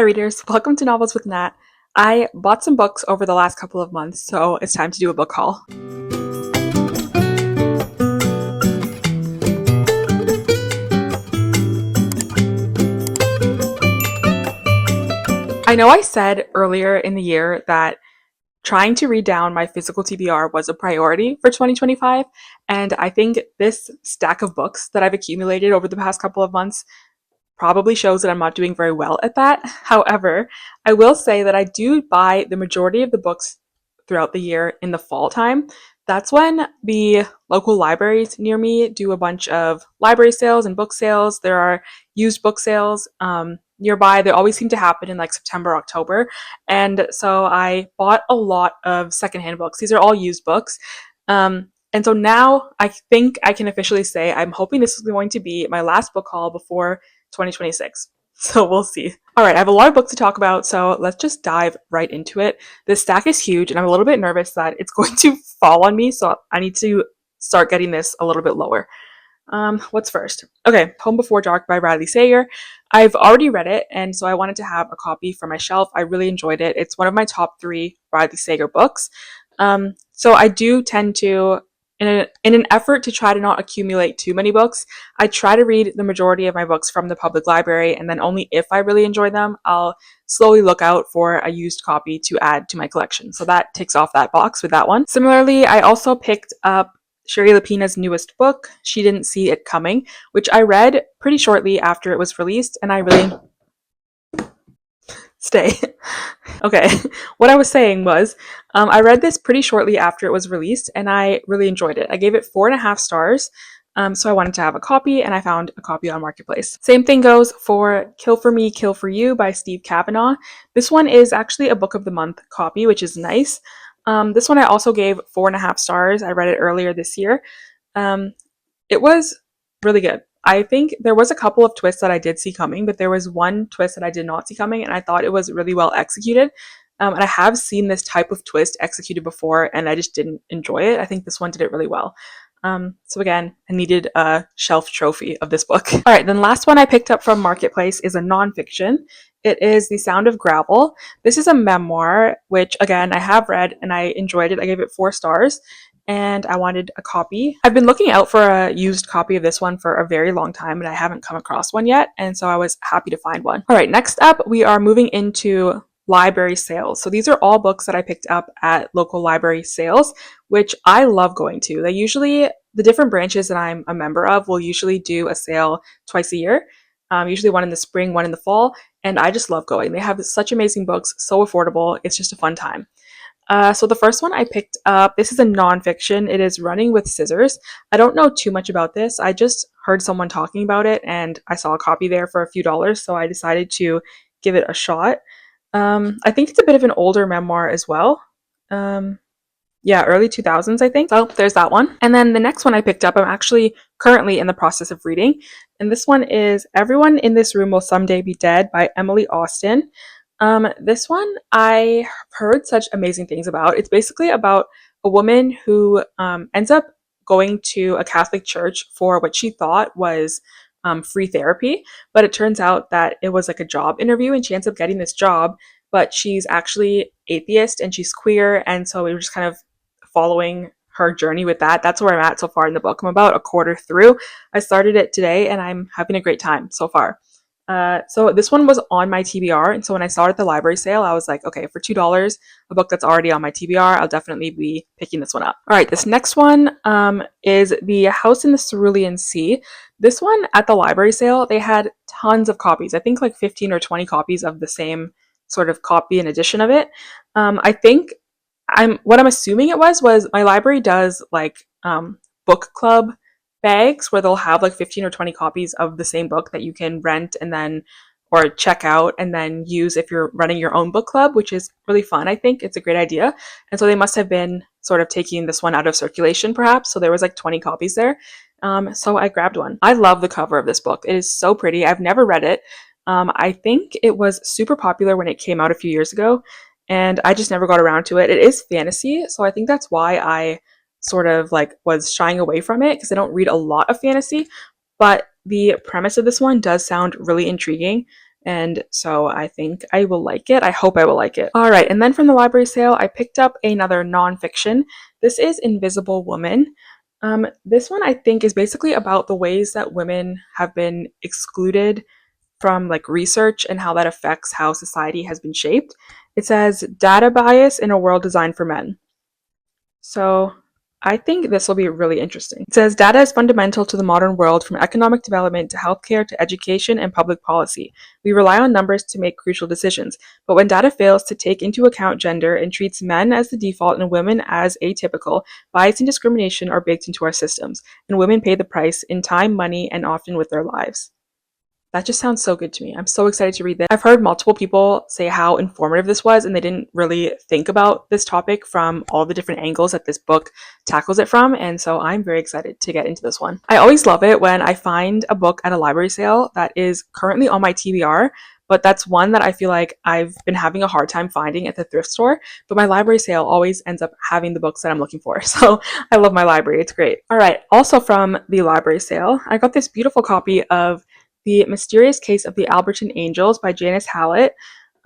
Hi readers, welcome to Novels with Nat. I bought some books over the last couple of months, so it's time to do a book haul. I know I said earlier in the year that trying to read down my physical TBR was a priority for 2025, and I think this stack of books that I've accumulated over the past couple of months probably shows that I'm not doing very well at that. However, I will say that I do buy the majority of the books throughout the year in the fall time. That's when the local libraries near me do a bunch of library sales and book sales. There are used book sales nearby. They always seem to happen in like September, October. And so I bought a lot of secondhand books. These are all used books. And so now I think I can officially say I'm hoping this is going to be my last book haul before 2026. So we'll see. All right, I have a lot of books to talk about, so let's just dive right into it. This stack is huge, and I'm a little bit nervous that it's going to fall on me, so I need to start getting this a little bit lower. What's first? Okay, Home Before Dark by Riley Sager. I've already read it, and so I wanted to have a copy for my shelf. I really enjoyed it. It's one of my top 3 Riley Sager books. So I do tend to, in an effort to try to not accumulate too many books, I try to read the majority of my books from the public library, and then only if I really enjoy them, I'll slowly look out for a used copy to add to my collection. So that ticks off that box with that one. Similarly, I also picked up Sherry Lapina's newest book, She Didn't See It Coming, which I read pretty shortly after it was released, and I really stay. Okay, what I was saying was, I read this pretty shortly after it was released, and I really enjoyed it. I gave it 4.5 stars, so I wanted to have a copy, and I found a copy on Marketplace. Same thing goes for Kill for Me, Kill for You by Steve Kavanaugh. This one is actually a Book of the Month copy, which is nice. This one I also gave 4.5 stars. I read it earlier this year. It was really good. I think there was a couple of twists that I did see coming, but there was one twist that I did not see coming, and I thought it was really well executed. And I have seen this type of twist executed before, and I just didn't enjoy it. I think this one did it really well. So again, I needed a shelf trophy of this book. All right, then last one I picked up from Marketplace is a nonfiction. It is The Sound of Gravel. This is a memoir, which again, I have read and I enjoyed it. I gave it 4 stars. And I wanted a copy. I've been looking out for a used copy of this one for a very long time, and I haven't come across one yet, and so I was happy to find one. All right, next up, we are moving into library sales. So these are all books that I picked up at local library sales, which I love going to. They usually, the different branches that I'm a member of will usually do a sale twice a year, usually one in the spring, one in the fall, and I just love going. They have such amazing books, so affordable. It's just a fun time. So the first one I picked up, this is a nonfiction. It is Running with Scissors. I don't know too much about this. I just heard someone talking about it and I saw a copy there for a few dollars, so I decided to give it a shot. I think it's a bit of an older memoir as well. Yeah, early 2000s, I think. So there's that one. And then the next one I picked up, I'm actually currently in the process of reading. And this one is Everyone in This Room Will Someday Be Dead by Emily Austen. This one I heard such amazing things about. It's basically about a woman who ends up going to a Catholic church for what she thought was free therapy, but it turns out that it was like a job interview, and she ends up getting this job, but she's actually atheist and she's queer, and so we were just kind of following her journey with that. That's where I'm at so far in the book. I'm about a quarter through. I started it today, and I'm having a great time so far. So this one was on my TBR, and so when I saw it at the library sale, I was like, okay, for $2, a book that's already on my TBR, I'll definitely be picking this one up. All right, this next one is The House in the Cerulean Sea. This one at the library sale, they had tons of copies. I think like 15 or 20 copies of the same sort of copy and edition of it. I think what I'm assuming it was my library does like book club bags where they'll have like 15 or 20 copies of the same book that you can rent and then or check out and then use if you're running your own book club, which is really fun. I think it's a great idea. And so they must have been sort of taking this one out of circulation perhaps. So there was like 20 copies there. So I grabbed one. I love the cover of this book. It is so pretty. I've never read it. I think it was super popular when it came out a few years ago, and I just never got around to it. It is fantasy, so I think that's why I sort of like was shying away from it, because I don't read a lot of fantasy, but the premise of this one does sound really intriguing. And so I think I will like it. I hope I will like it. All right, and then from the library sale, I picked up another nonfiction. This is Invisible Woman. This one I think is basically about the ways that women have been excluded from like research and how that affects how society has been shaped. It says data bias in a world designed for men. So I think this will be really interesting. It says data is fundamental to the modern world, from economic development to healthcare to education and public policy. We rely on numbers to make crucial decisions, but when data fails to take into account gender and treats men as the default and women as atypical, bias and discrimination are baked into our systems, and women pay the price in time, money, and often with their lives. That just sounds so good to me. I'm so excited to read this. I've heard multiple people say how informative this was, and they didn't really think about this topic from all the different angles that this book tackles it from, and so I'm very excited to get into this one. I always love it when I find a book at a library sale that is currently on my TBR, but that's one that I feel like I've been having a hard time finding at the thrift store, but my library sale always ends up having the books that I'm looking for, so I love my library. It's great. All right, also from the library sale, I got this beautiful copy of The Mysterious Case of the Alberton Angels by Janice Hallett.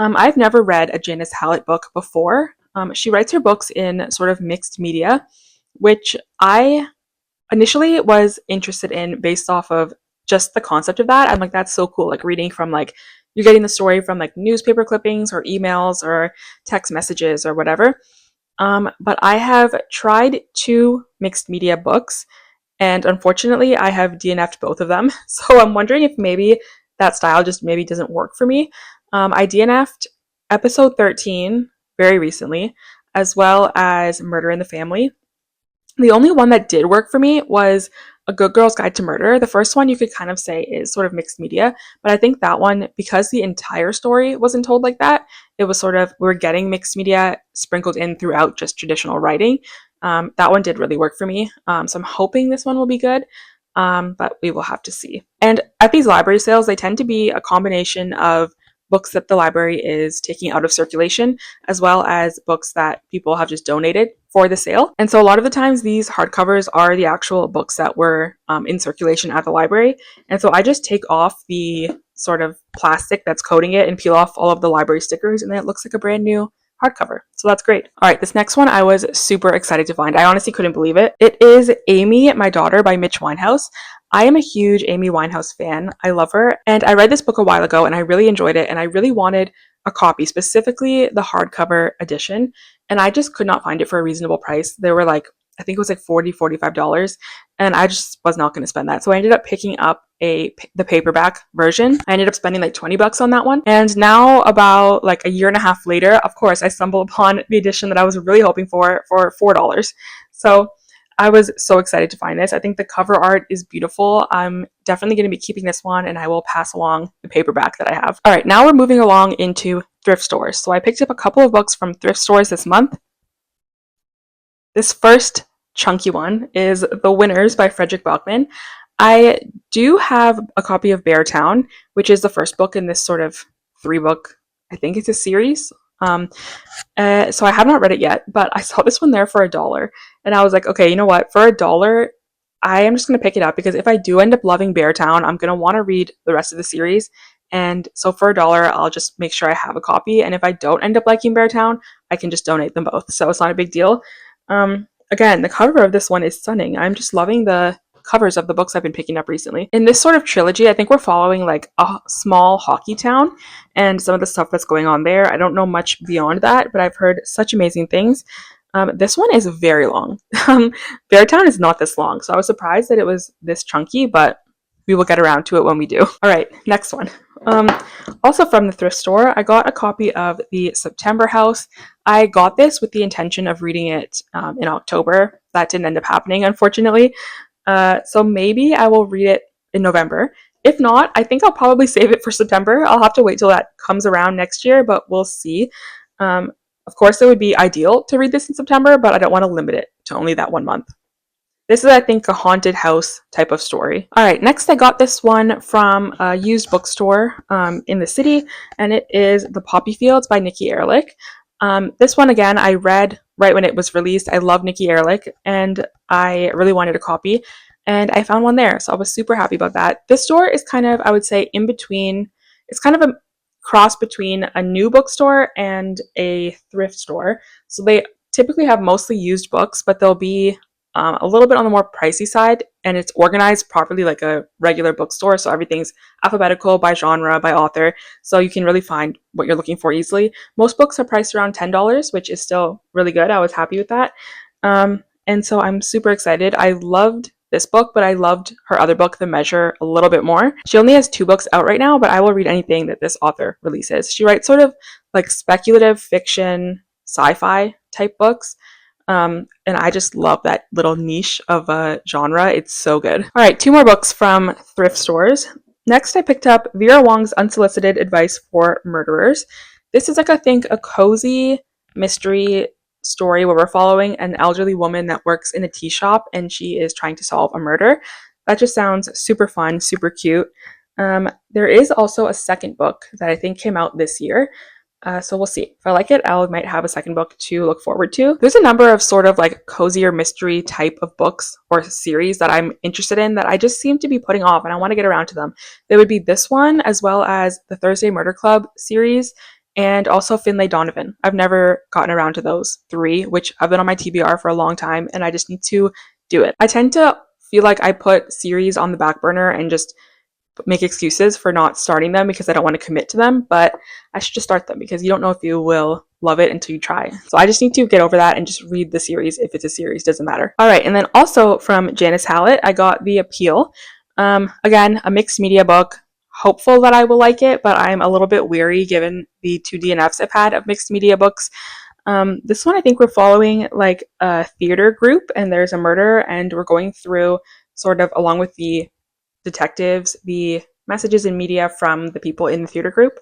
I've never read a Janice Hallett book before. She writes her books in sort of mixed media, which I initially was interested in based off of just the concept of that. I'm like, that's so cool. Like reading from like, you're getting the story from like newspaper clippings or emails or text messages or whatever. But I have tried two mixed media books, and unfortunately, I have DNF'd both of them. So I'm wondering if maybe that style just maybe doesn't work for me. I DNF'd episode 13 very recently, as well as Murder in the Family. The only one that did work for me was A Good Girl's Guide to Murder. The first one you could kind of say is sort of mixed media, but I think that one, because the entire story wasn't told like that, it was sort of, we're getting mixed media sprinkled in throughout just traditional writing. That one did really work for me. So I'm hoping this one will be good, but we will have to see. And at these library sales, they tend to be a combination of books that the library is taking out of circulation, as well as books that people have just donated for the sale. And so a lot of the times these hardcovers are the actual books that were in circulation at the library. And so I just take off the sort of plastic that's coating it and peel off all of the library stickers, and then it looks like a brand new hardcover. So that's great. All right, this next one I was super excited to find. I honestly couldn't believe it. It is Amy, My Daughter by Mitch Winehouse. I am a huge Amy Winehouse fan. I love her. And I read this book a while ago and I really enjoyed it. And I really wanted a copy, specifically the hardcover edition. And I just could not find it for a reasonable price. They were like, I think it was like $45. And I just was not going to spend that. So I ended up picking up the paperback version. I ended up spending like $20 on that one. And now about like a year and a half later, of course, I stumbled upon the edition that I was really hoping for $4. So I was so excited to find this. I think the cover art is beautiful. I'm definitely going to be keeping this one, and I will pass along the paperback that I have. All right, now we're moving along into thrift stores. So I picked up a couple of books from thrift stores this month. This first chunky one is The Winners by Frederick Bachman. I do have a copy of Beartown, which is the first book in this sort of 3-book, I think it's a series. So I have not read it yet, but I saw this one there for $1. And I was like, okay, you know what? For $1, I am just going to pick it up, because if I do end up loving Beartown, I'm going to want to read the rest of the series. And so for $1, I'll just make sure I have a copy. And if I don't end up liking Beartown, I can just donate them both. So it's not a big deal. Again, the cover of this one is stunning. I'm just loving the covers of the books I've been picking up recently. In this sort of trilogy, I think we're following like a small hockey town and some of the stuff that's going on there. I don't know much beyond that, but I've heard such amazing things. This one is very long. Beartown is not this long, so I was surprised that it was this chunky, but we will get around to it when we do. All right, next one. Also from the thrift store, I got a copy of The September House. I got this with the intention of reading it in October. That didn't end up happening, unfortunately. So maybe I will read it in November. If not, I think I'll probably save it for September. I'll have to wait till that comes around next year, but we'll see. Of course, it would be ideal to read this in September, but I don't want to limit it to only that 1 month. This is, I think, a haunted house type of story. All right, next I got this one from a used bookstore in the city, and it is The Poppy Fields by Nikki Erlich. This one, again, I read right when it was released. I love Nikki Erlich, and I really wanted a copy, and I found one there, so I was super happy about that. This store is kind of, I would say, in between. It's kind of cross between a new bookstore and a thrift store. So they typically have mostly used books, but they'll be a little bit on the more pricey side, and it's organized properly like a regular bookstore. So everything's alphabetical by genre, by author. So you can really find what you're looking for easily. Most books are priced around $10, which is still really good. I was happy with that. And so I'm super excited. I loved this book, but I loved her other book, The Measure, a little bit more. She only has 2 books out right now, but I will read anything that this author releases. She writes sort of like speculative fiction, sci-fi type books. And I just love that little niche of a genre. It's so good. All right, 2 more books from thrift stores. Next, I picked up Vera Wong's Unsolicited Advice for Murderers. This is like, I think, a cozy mystery story where we're following an elderly woman that works in a tea shop and she is trying to solve a murder. That just sounds super fun, super cute. There is also a second book that I think came out this year. So we'll see. If I like it, I might have a second book to look forward to. There's a number of sort of like cozier mystery type of books or series that I'm interested in that I just seem to be putting off and I want to get around to them. There would be this one as well as the Thursday Murder Club series and also Finlay Donovan. I've never gotten around to those 3, which have been on my TBR for a long time and I just need to do it. I tend to feel like I put series on the back burner and just make excuses for not starting them because I don't want to commit to them, but I should just start them because you don't know if you will love it until you try. So I just need to get over that and just read the series. If it's a series, doesn't matter. All right, and then also from Janice Hallett, I got The Appeal. Again, a mixed media book. Hopeful that I will like it, but I'm a little bit weary given the 2 DNFs I've had of mixed media books. This one, I think we're following like a theater group and there's a murder and we're going through sort of along with the detectives, the messages in media from the people in the theater group.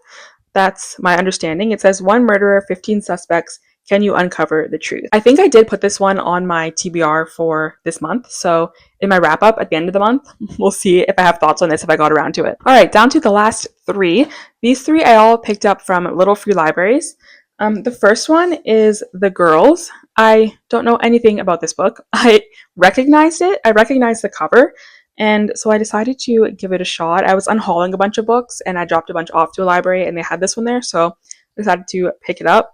That's my understanding. It says 1 murderer, 15 suspects. Can you uncover the truth? I think I did put this one on my TBR for this month. So in my wrap up at the end of the month, we'll see if I have thoughts on this, if I got around to it. All right, down to the last 3. These 3 I all picked up from Little Free Libraries. The first one is The Girls. I don't know anything about this book. I recognized it. I recognized the cover. And so I decided to give it a shot. I was unhauling a bunch of books and I dropped a bunch off to a library and they had this one there. So I decided to pick it up.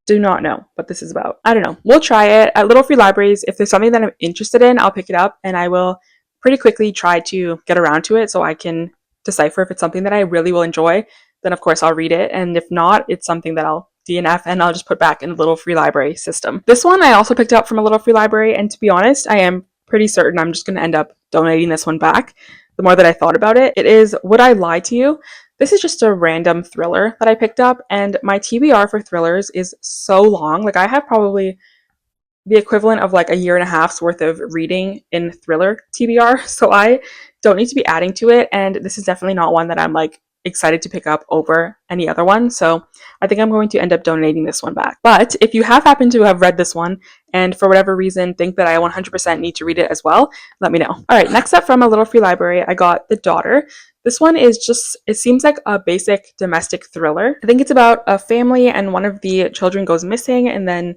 Do not know what this is about. I don't know. We'll try it at Little Free Libraries. If there's something that I'm interested in, I'll pick it up and I will pretty quickly try to get around to it so I can decipher if it's something that I really will enjoy. Then of course I'll read it. And if not, it's something that I'll DNF and I'll just put back in the Little Free Library system. This one I also picked up from a Little Free Library. And to be honest, I am pretty certain I'm just going to end up donating this one back. The more that I thought about it, it is Would I Lie to You? This is just a random thriller that I picked up, and my TBR for thrillers is so long. Like I have probably the equivalent of like a year and a half's worth of reading in thriller TBR, so I don't need to be adding to it, and this is definitely not one that I'm like excited to pick up over any other one, so I think I'm going to end up donating this one back. But if you have happened to have read this one and for whatever reason think that I 100% need to read it as well, let me know. All right, next up from a Little Free Library, I got The Daughter. This one is just, it seems like a basic domestic thriller. I think it's about a family and one of the children goes missing and then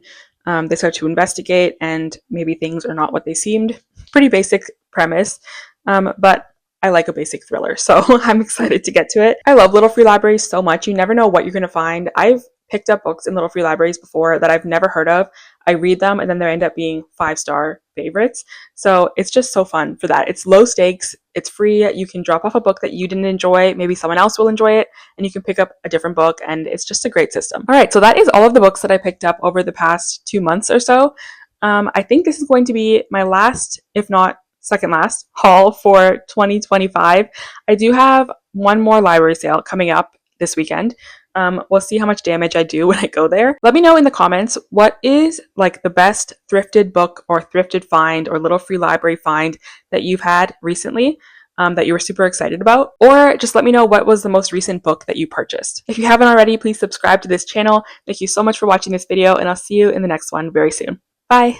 they start to investigate and maybe things are not what they seemed. Pretty basic premise, but I like a basic thriller, so I'm excited to get to it. I love Little Free Libraries so much. You never know what you're going to find. I've picked up books in Little Free Libraries before that I've never heard of. I read them and then they end up being 5-star favorites. So it's just so fun for that. It's low stakes. It's free. You can drop off a book that you didn't enjoy. Maybe someone else will enjoy it and you can pick up a different book and it's just a great system. All right, so that is all of the books that I picked up over the past 2 months or so. I think this is going to be my last, if not second last, haul for 2025. I do have one more library sale coming up this weekend. We'll see how much damage I do when I go there. Let me know in the comments what is like the best thrifted book or thrifted find or Little Free Library find that you've had recently that you were super excited about, or just let me know what was the most recent book that you purchased. If you haven't already, please subscribe to this channel. Thank you so much for watching this video and I'll see you in the next one very soon. Bye!